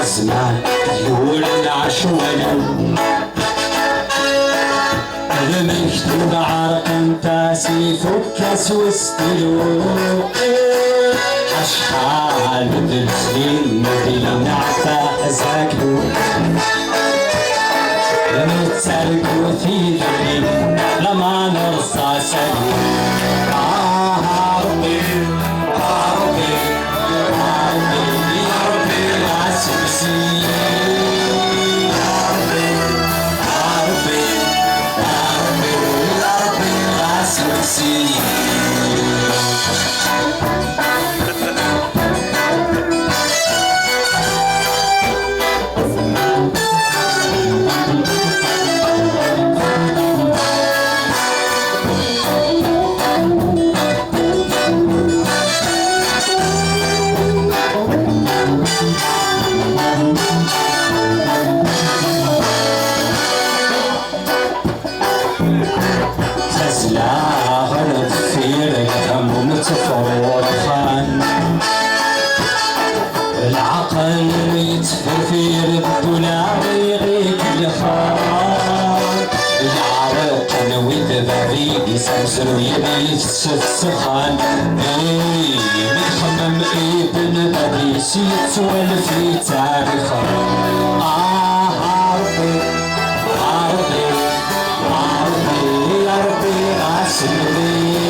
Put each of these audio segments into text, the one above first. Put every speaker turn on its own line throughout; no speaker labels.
الزمان يقول العشوائي المكتوب عرق تاسي فكس وستلو أشحال بالسنين مدينة عفا أزاكلو نتسرق وثيذني لما نرصى سلو ربي ربي ربي يا ربي لا سبسي العقل يتفرفر الدنا ويغيك الخار العرق نويد بريد يسمسر ويبي السخان يخمم ابن بريس يتولف في تاريخه ربي ربي ربي يا ربي غاسلني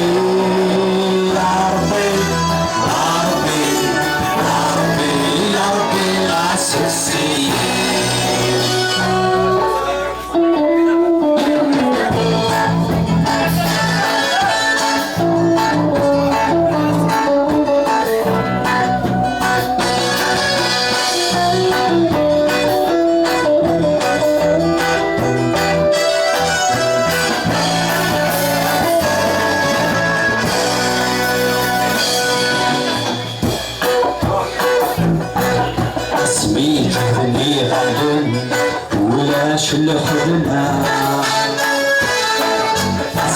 سميت اللي غادم ولاش الخدمة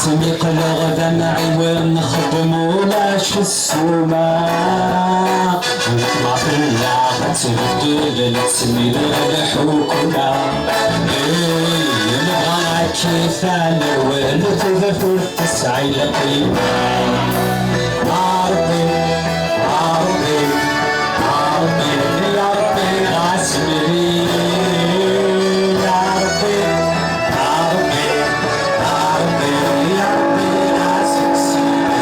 سميق الغدا معي نخدم ولاش السومة نطلع في اللعبة تبدل تسمي الحكومة نبغى كيف انا ولد ذفر تسعي القيمة ربي ربي ربي يا ربي غاسمني يا ربي يا ربي يا ربي يا ربي غاسمني